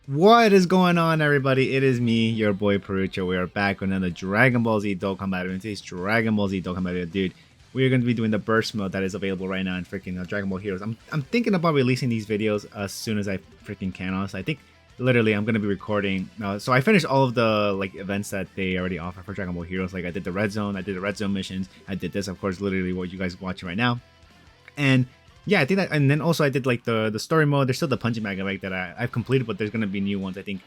What is going on, everybody? It is me, your boy Perucho. We are back with another Dragon Ball Z Dokkan battle. In today's Dragon Ball Z Dokkan battle, dude, we are going to be doing the burst mode that is available right now in freaking Dragon Ball Heroes. I'm thinking about releasing these videos as soon as I freaking can. Honestly, I think literally I'm going to be recording. So I finished all of the like events that they already offer for Dragon Ball Heroes. Like I did the Red Zone, I did the Red Zone missions, I did this, of course, literally what you guys are watching right now, and yeah, I think that, and then also I did like the story mode. There's still the punching bag that I've completed, but there's gonna be new ones. I think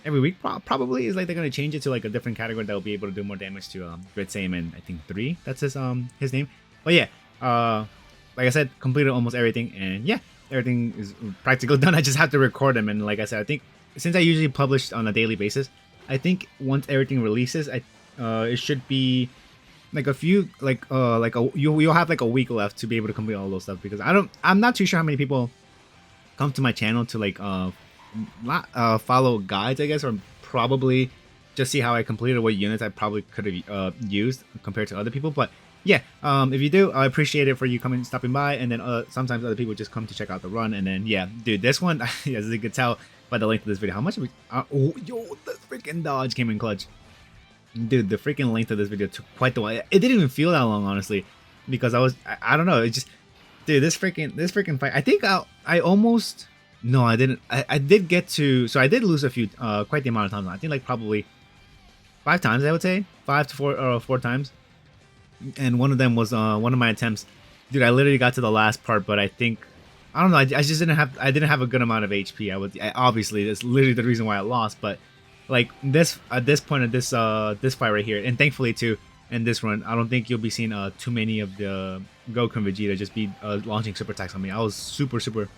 every week probably is like they're gonna change it to like a different category that will be able to do more damage to Great Saiyan. I think 3. That's his name. But yeah, like I said, completed almost everything, and yeah, everything is practically done. I just have to record them, and like I said, I think since I usually publish on a daily basis, I think once everything releases, it should be like a few you'll have like a week left to be able to complete all those stuff, because I'm not too sure how many people come to my channel to like not follow guides, I guess, or probably just see how I completed, what units I probably could have used compared to other people. But yeah, if you do, I appreciate it for you stopping by, and then sometimes other people just come to check out the run. And then yeah, dude, this one as you could tell by the length of this video, how much oh, yo, the freaking dodge came in clutch. Dude, the freaking length of this video took quite the while. It didn't even feel that long, honestly, because I don't know. It just, dude, this freaking fight. I think I almost, no, I didn't. I did get to, so I did lose a few, quite the amount of times. I think like probably 5 times, I would say 5 to 4 times, and one of them was one of my attempts. Dude, I literally got to the last part, but I think, I don't know. I just didn't have a good amount of HP. Obviously that's literally the reason why I lost, but like this at this point of this fight right here, and thankfully too in this run, I don't think you'll be seeing too many of the Goku and Vegeta just be launching super attacks on me. I was super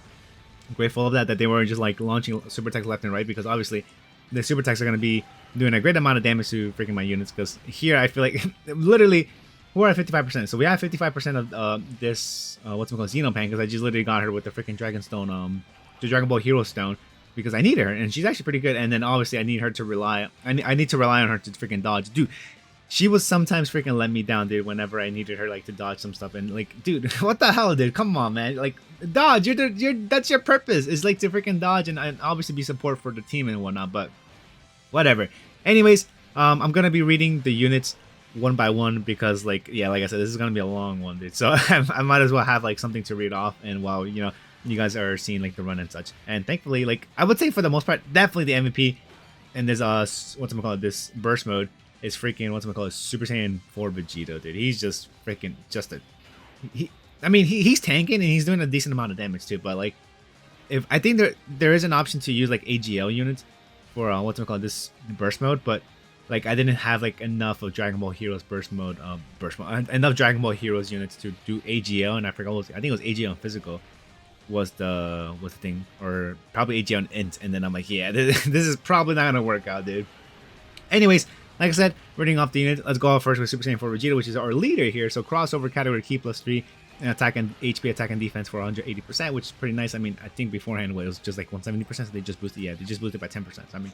grateful of that they weren't just like launching super attacks left and right, because obviously the super attacks are going to be doing a great amount of damage to freaking my units. Because here I feel like literally we're at 55%, so we have 55% of this what's it called, Xenopan, because I just literally got her with the freaking Dragon Stone, the Dragon Ball Hero Stone, because I need her, and she's actually pretty good. And then obviously I need her to rely. I need to rely on her to freaking dodge, dude. She was sometimes freaking let me down, dude. Whenever I needed her like to dodge some stuff, and like, dude, what the hell, dude? Come on, man. Like, dodge. That's your purpose. Is like to freaking dodge and obviously be support for the team and whatnot. But whatever. Anyways, I'm gonna be reading the units one by one, because like, yeah, like I said, this is gonna be a long one, dude. So I might as well have like something to read off, and while you guys are seeing like the run and such. And thankfully, like I would say for the most part, definitely the MVP in this this burst mode is freaking Super Saiyan 4 Vegito, dude. He's just freaking he's tanking, and he's doing a decent amount of damage too. But like, if I think there is an option to use like AGL units for this burst mode, but like I didn't have like enough of Dragon Ball Heroes burst mode, enough Dragon Ball Heroes units to do AGL, and I think it was AGL and physical was the thing, or probably AG on INT, and then I'm like, yeah, this is probably not gonna work out, dude. Anyways, like I said, reading off the unit, let's go off first with Super Saiyan 4 Vegeta, which is our leader here. So crossover category key +3, and attack and HP, attack and defense for 180%, which is pretty nice. I mean, I think beforehand it was just like 170%, so they just boosted, yeah, they just boosted by 10%. So, I mean,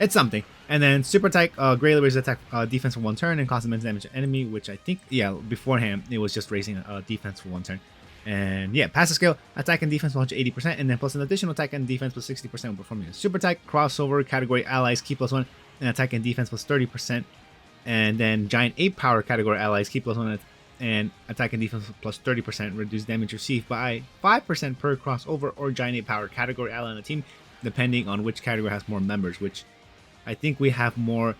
it's something. And then super attack, greatly raises attack defense for 1 turn and causes immense damage to enemy, which I think, yeah, beforehand it was just raising defense for 1 turn. And yeah, passive skill, attack and defense 180%, and then plus an additional attack and defense plus 60% when performing a super attack. Crossover category allies key +1, and attack and defense plus 30%. And then giant ape power category allies key +1, and attack and defense plus 30%. Reduce damage received by 5% per crossover or giant ape power category ally on the team, depending on which category has more members. Which I think we have more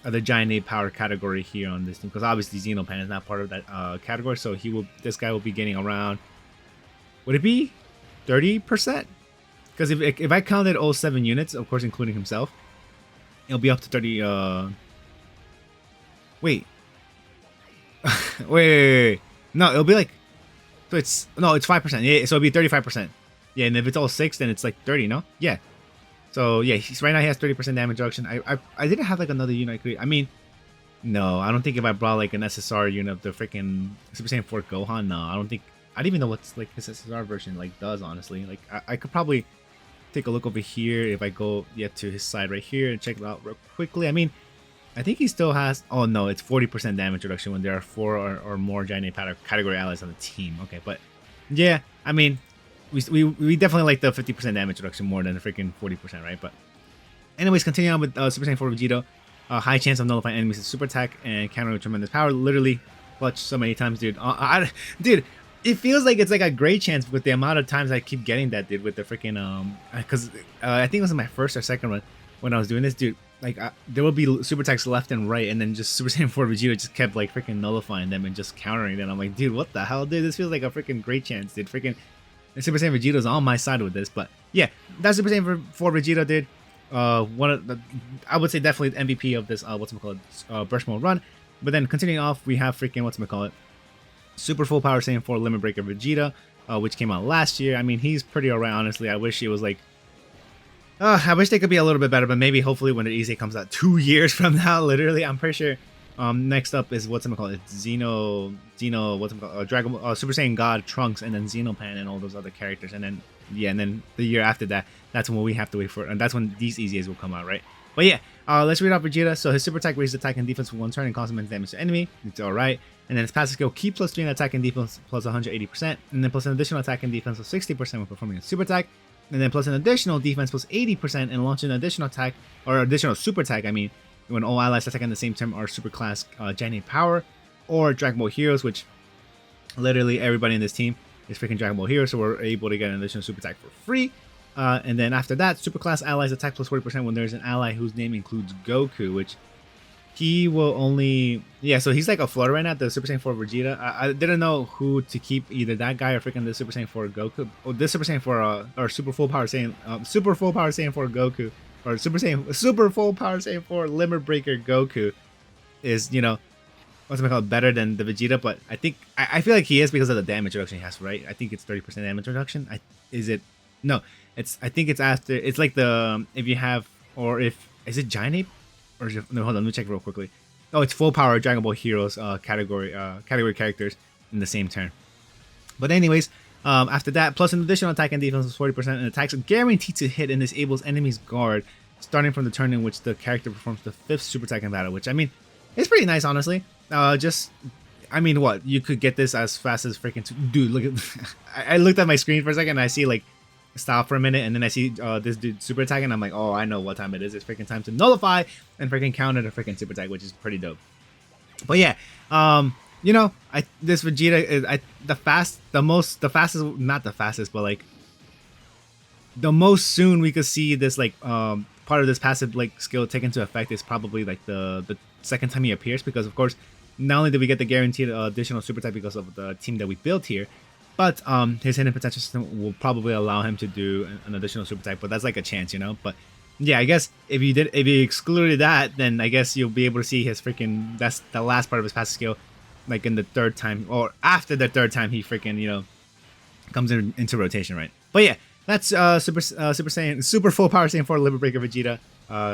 of the giant ape power category here on this team, because obviously Xenopan is not part of that category. So this guy will be getting around, would it be 30%? Because if I counted all 7 units, of course including himself, it'll be up to 30. Wait. wait. No, it'll be like, so it's 5%. Yeah, so it'll be 35%. Yeah, and if it's all 6, then it's like 30. No, yeah. So yeah, right now he has 30% damage reduction. I didn't have like another unit. I mean, no, I don't think if I brought like an SSR unit of the freaking Super Saiyan 4 Gohan, no, I don't think. I don't even know what's like his SSR version like does, honestly. Like I could probably take a look over here if I go to his side right here and check it out real quickly. I mean, I think he still has, oh no, it's 40% damage reduction when there are 4 or more giant ape category allies on the team. Okay, but yeah, I mean, we definitely like the 50% damage reduction more than the freaking 40%, right? But Anyways, continuing on with Super Saiyan 4 Vegito. High chance of nullifying enemies with super attack and counter with tremendous power. Literally clutch so many times, dude. Dude, it feels like it's like a great chance with the amount of times I keep getting that, dude, with the freaking because I think it was my first or second run when I was doing this, dude. Like there would be super attacks left and right, and then just Super Saiyan 4 Vegeta just kept like freaking nullifying them and just countering them. I'm like, dude, what the hell, dude? This feels like a freaking great chance, dude. Freaking Super Saiyan Vegeto's on my side with this, but yeah, that's Super Saiyan 4 Vegeta, dude. One of the, I would say definitely the MVP of this burst mode run. But then continuing off, we have freaking Super Full Power Saiyan 4 Limit Breaker Vegeta, which came out last year. I mean, he's pretty alright, honestly. I wish it was like, I wish they could be a little bit better, but maybe hopefully when the EZ comes out 2 years from now, literally, I'm pretty sure. Next up is Super Saiyan God Trunks, and then Xenopan and all those other characters, and then yeah, and then the year after that, that's when we have to wait for it, and that's when these EZAs will come out, right? But yeah, let's read off Vegeta. So his super attack raises attack and defense for 1 turn and causes immense damage to enemy. It's alright. And then his passive skill, keep +3 in attack and defense plus 180%, and then plus an additional attack and defense plus 60% when performing a super attack, and then plus an additional defense plus 80% and launch an additional attack, or additional super attack, I mean, when all allies attack in the same turn are super class Giant Power or Dragon Ball Heroes, which literally everybody in this team is freaking Dragon Ball Heroes, so we're able to get an additional super attack for free. And then after that, super class allies attack plus 40% when there's an ally whose name includes Goku, which he will only, yeah, so he's like a floater right now, the Super Saiyan 4 Vegeta. I didn't know who to keep, either that guy or freaking the Super Saiyan 4 Goku, or this Super Saiyan 4 or Super Full Power Saiyan, Super Full Power Saiyan 4 Goku, or Super Full Power Saiyan 4 Limit Breaker Goku is, you know, better than the Vegeta. But I think I feel like he is because of the damage reduction he has, right? I think it's 30% damage reduction. I think it's after, it's like the, if you have, or if, is it Giant Ape? Or is it, no, hold on, let me check real quickly. Oh, it's full power Dragon Ball Heroes category characters in the same turn. But anyways, after that, plus an additional attack and defense of 40%, and attacks are guaranteed to hit and disables enemy's guard, starting from the turn in which the character performs the 5th super attack in battle, which, I mean, it's pretty nice, honestly. I mean, what, you could get this as fast as freaking, dude, look at, I looked at my screen for a second and I see, like, stop for a minute, and then I see this dude super attack, and I'm like, oh, I know what time it is. It's freaking time to nullify and freaking counter the freaking super attack, which is pretty dope. But yeah, you know, this Vegeta is the fastest, not the fastest, but like the most soon we could see this like part of this passive like skill take into effect is probably like the second time he appears, because of course not only did we get the guaranteed additional super attack because of the team that we built here, but his hidden potential system will probably allow him to do an additional super attack, but that's like a chance, you know. But yeah, I guess if you excluded that, then I guess you'll be able to see his freaking, that's the last part of his passive skill, like in the 3rd time, or after the 3rd time he freaking, you know, comes into rotation, right? But yeah, that's Super Full Power Saiyan 4 Limit Breaker Vegeta.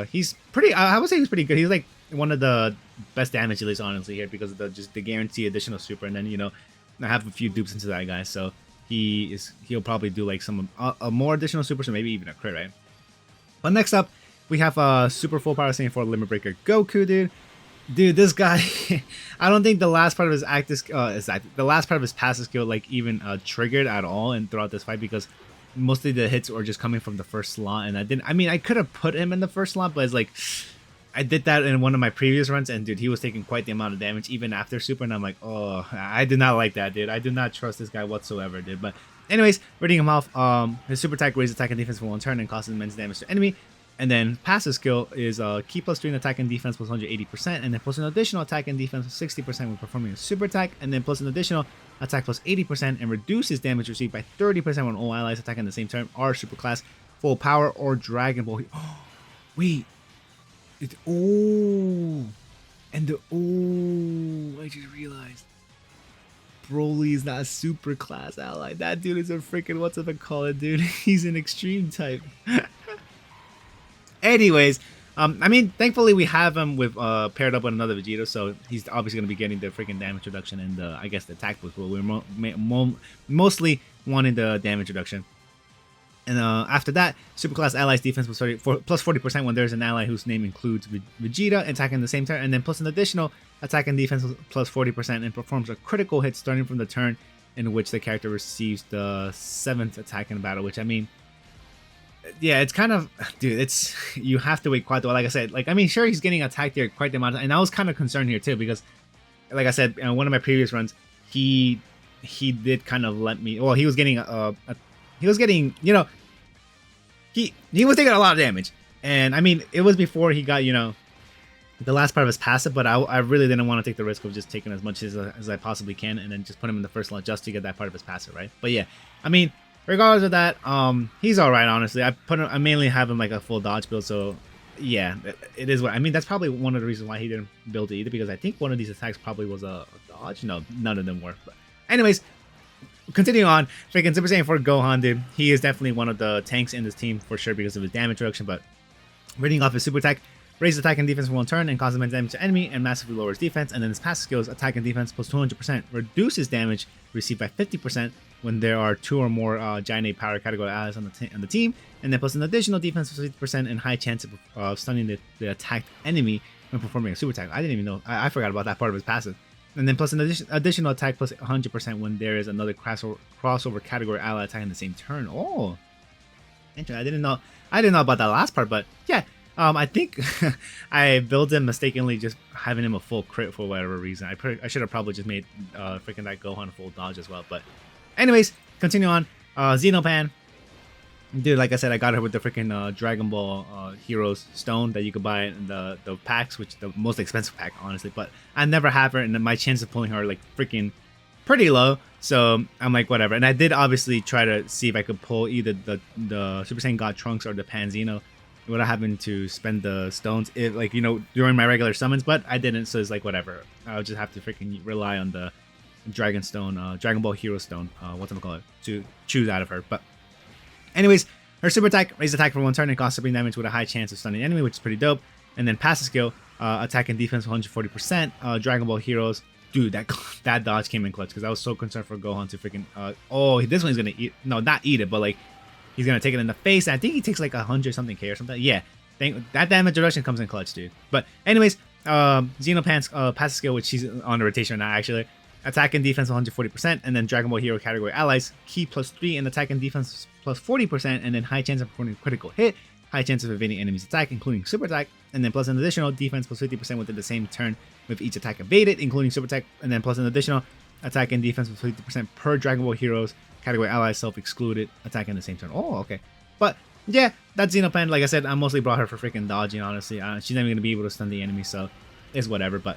He's pretty, I would say he's pretty good. He's like one of the best damage dealers, honestly, here, because of just the guarantee additional super, and then, you know, I have a few dupes into that guy, so he'll probably do like some a more additional super, so maybe even a crit, right? But next up, we have Super Full Power Saiyan 4 Limit Breaker Goku, dude. This guy, I don't think the last part of his the last part of his passive skill like even triggered at all and throughout this fight, because mostly the hits were just coming from the first slot, and I could have put him in the first slot, but it's like, I did that in one of my previous runs, and dude, he was taking quite the amount of damage even after super, and I'm like, oh, I do not like that, dude. I do not trust this guy whatsoever, dude. But anyways, reading him off, his super attack raises attack and defense for 1 turn and causes immense damage to enemy. And then passive skill is keep +3 in attack and defense plus 180%, and then plus an additional attack and defense plus 60% when performing a super attack, and then plus an additional attack plus 80%, and reduces damage received by 30% when all allies attack in the same turn are super class, full power, or Dragon Ball. Oh, wait. I just realized Broly is not a super class ally. That dude is a freaking, what's up and call it, dude. He's an extreme type. Anyways, I mean, thankfully we have him with paired up with another Vegito, so he's obviously going to be getting the freaking damage reduction and I guess the attack boost, but we're mostly wanting the damage reduction. And after that, Superclass Allies defense was plus 40% when there's an ally whose name includes Vegeta attacking the same turn, and then plus an additional attack and defense plus 40% and performs a critical hit starting from the turn in which the character receives the 7th attack in battle, which, I mean, yeah, it's kind of, dude, it's, you have to wait quite a while. Like I said, like, I mean, sure, he's getting attacked there quite the amount, and I was kind of concerned here too, because like I said, in one of my previous runs, he did kind of let me, well, he was getting he was getting, you know, he was taking a lot of damage, and I mean, it was before he got, you know, the last part of his passive, but I really didn't want to take the risk of just taking as much as I possibly can, and then just put him in the first slot just to get that part of his passive, right? But yeah, I mean, regardless of that, he's all right, honestly. I mainly have him like a full dodge build, so yeah, it is what I mean. That's probably one of the reasons why he didn't build it either, because I think one of these attacks probably was a dodge. No, none of them were. But anyways, continuing on, freaking Super Saiyan 4 Gohan, dude, he is definitely one of the tanks in this team for sure because of his damage reduction. But reading off his super attack, raises attack and defense for one turn and causes immense damage to enemy and massively lowers defense. And then his passive skills, attack and defense plus 200%, reduces damage received by 50% when there are 2 or more Giant 8 power category allies on the team. And then plus an additional defense for 50% and high chance of stunning the attacked enemy when performing a super attack. I didn't even know. I forgot about that part of his passive. And then plus an additional attack plus 100% when there is another crossover category ally attacking the same turn. Oh, interesting. I didn't know about that last part, but yeah. I think I built him mistakenly, just having him a full crit for whatever reason. I should have probably just made freaking that Gohan full dodge as well. But anyways, continue on. Xenopan. Dude, like I said, I got her with the freaking Dragon Ball Heroes Stone that you could buy in the packs, which the most expensive pack, honestly. But I never have her, and my chance of pulling her are like freaking pretty low. So I'm like, whatever. And I did obviously try to see if I could pull either the Super Saiyan God Trunks or the Pan Zeno without having to spend the stones, like, you know, during my regular summons, but I didn't, so it's like, whatever. I'll just have to freaking rely on the Dragon Stone, Dragon Ball Hero Stone, whatchamacallit, to choose out of her. But anyways, her super attack, raise attack for one turn and costs supreme damage with a high chance of stunning enemy, which is pretty dope. And then passive skill, attack and defense 140%, Dragon Ball Heroes. Dude, that dodge came in clutch, because I was so concerned for Gohan to freaking, oh, this one's gonna eat, no, not eat it, but like, he's gonna take it in the face. I think he takes like 100 something K or something. Yeah, that damage reduction comes in clutch, dude. But anyways, Xenopan's passive skill, which she's on the rotation now, actually. Attack and defense 140%, and then Dragon Ball Hero category allies, key +3, and attack and defense +40%, and then high chance of performing critical hit, high chance of evading enemy's attack, including super attack, and then plus an additional defense +50% within the same turn with each attack evaded, including super attack, and then plus an additional attack and defense +50% per Dragon Ball Heroes category ally self-excluded attack in the same turn. Oh, okay. But yeah, that's Xenopan. Like I said, I mostly brought her for freaking dodging, honestly. She's not even going to be able to stun the enemy, so it's whatever. But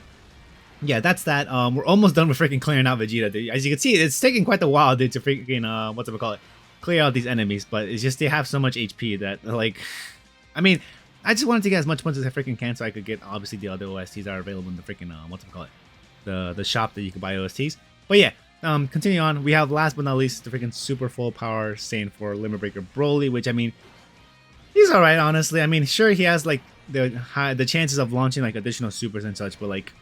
yeah, that's that. We're almost done with freaking clearing out Vegeta, dude. As you can see, it's taking quite a while, dude, to freaking, clear out these enemies. But it's just they have so much HP that, like, I mean, I just wanted to get as much points as I freaking can so I could get, obviously, the other OSTs that are available in the freaking, the shop that you can buy OSTs. But yeah. Continue on, we have last but not least the freaking super full power Saiyan 4 Limit Breaker Broly, which, I mean, he's alright, honestly. I mean, sure, he has like the chances of launching like additional supers and such, but like,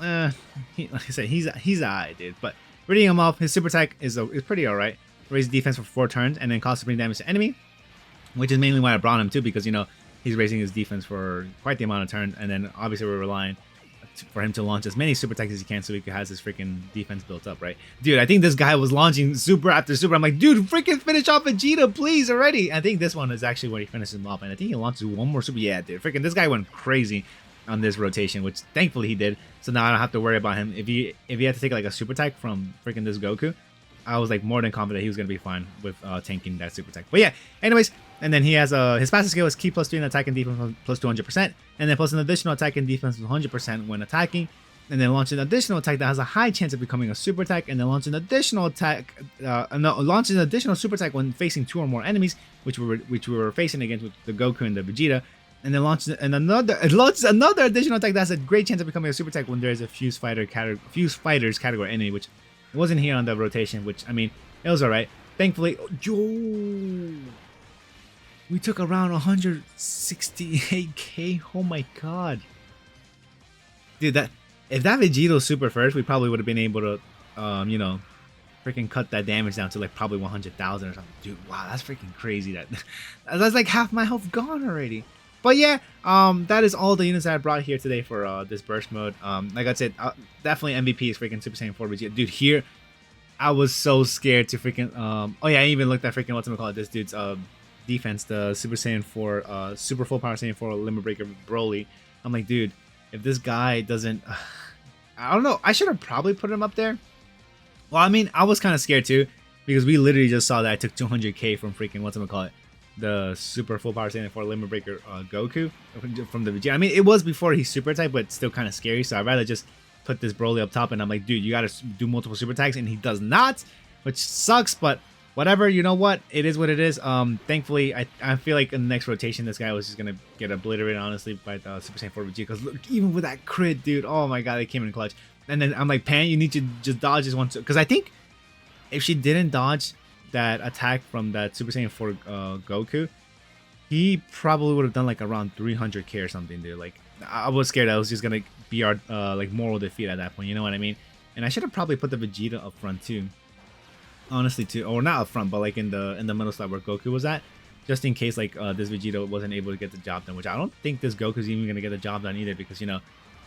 like I said, he's alright, dude. But reading him off, his super attack is pretty alright. Raise defense for 4 turns and then cause supreme damage to enemy, which is mainly why I brought him too, because, you know, he's raising his defense for quite the amount of turns, and then obviously we're relying for him to launch as many super attacks as he can so he has his freaking defense built up, right? Dude, I think this guy was launching super after super. I'm like, dude, freaking finish off Vegeta, please, already. I think this one is actually where he finishes him off, and I think he launches one more super. Yeah, dude, freaking this guy went crazy on this rotation, which thankfully he did. So now I don't have to worry about him. If he had to take like a super attack from freaking this Goku, I was like more than confident he was gonna be fine with tanking that super attack. But yeah, anyways, and then he has his passive skill is key +3 in attack and defense plus 200%, and then plus an additional attack and defense 100% when attacking, and then launch an additional attack that has a high chance of becoming a super attack, and then launch an additional attack, launch an additional super attack when facing 2 or more enemies, which we were facing against with the Goku and the Vegeta, and then launches another additional attack that has a great chance of becoming a super attack when there is a Fuse Fighters category enemy, which wasn't here on the rotation, which, I mean, it was alright. Thankfully, we took around 168k. Oh my god, dude! If that Vegito super first, we probably would have been able to, you know, freaking cut that damage down to like probably 100,000 or something. Dude, wow, that's freaking crazy. That's like half my health gone already. But yeah, that is all the units that I brought here today for this burst mode. Like I said, definitely MVP is freaking Super Saiyan 4 Vegeta. Dude, here I was so scared to freaking oh yeah, I even looked at freaking this dude's defense, the Super Saiyan 4, Super Full Power Saiyan 4 Limit Breaker Broly. I'm like, dude, if this guy doesn't, I don't know. I should have probably put him up there. Well, I mean, I was kind of scared too because we literally just saw that I took 200k from freaking the Super Full Power Saiyan 4 Limit Breaker Goku from the Vegeta. I mean, it was before he's super type, but still kind of scary. So I'd rather just put this Broly up top, and I'm like, dude, you gotta do multiple super attacks, and he does not, which sucks. But whatever, you know what? It is what it is. Thankfully, I feel like in the next rotation, this guy was just gonna get obliterated, honestly, by the Super Saiyan 4 Vegeta. Because look, even with that crit, dude, oh my god, they came in clutch. And then I'm like, Pan, you need to just dodge this one, because I think if she didn't dodge that attack from that Super Saiyan 4 Goku, he probably would have done like around 300k or something, dude. Like, I was scared that was just gonna be our like moral defeat at that point, you know what I mean? And I should have probably put the Vegeta up front too, honestly, too, or not up front, but like in the middle slot where Goku was at, just in case like this Vegeta wasn't able to get the job done, which I don't think this Goku's even gonna get the job done either, because, you know,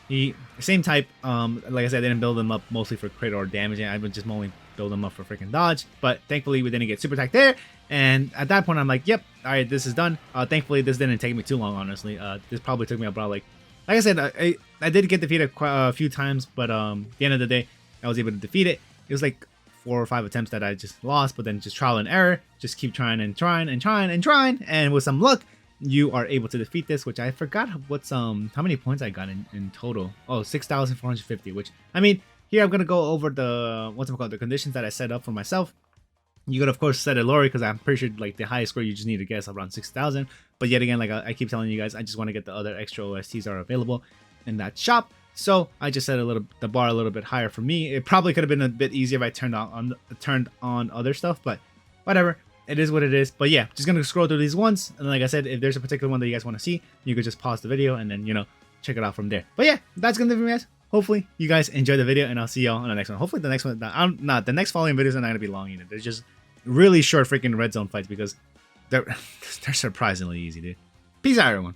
he same type. Like I said, I didn't build him up mostly for crit or damage, and I would just only build him up for freaking dodge. But thankfully, we didn't get super attack there, and at that point, I'm like, yep, all right, this is done. Thankfully, this didn't take me too long, honestly. This probably took me about like I said, I did get defeated quite a few times, but at the end of the day, I was able to defeat it. It was like 4 or 5 attempts that I just lost, but then just trial and error, just keep trying and trying and trying and trying, and with some luck, you are able to defeat this, which I forgot what's how many points I got in total. Oh, 6,450, which, I mean, here I'm gonna go over the the conditions that I set up for myself. You could of course set a Lori, because I'm pretty sure like the highest score you just need to guess around 6,000. But yet again, like I keep telling you guys, I just want to get the other extra OSTs that are available in that shop. So I just set the bar a little bit higher for me. It probably could have been a bit easier if I turned on other stuff, but whatever. It is what it is. But yeah, just gonna scroll through these ones, and like I said, if there's a particular one that you guys want to see, you could just pause the video and then, you know, check it out from there. But yeah, that's gonna do it for me, guys. Hopefully you guys enjoyed the video, and I'll see y'all on the next one. Hopefully the next one, the next following videos are not gonna be long either. They're just really short freaking red zone fights, because they're surprisingly easy, dude. Peace out, everyone.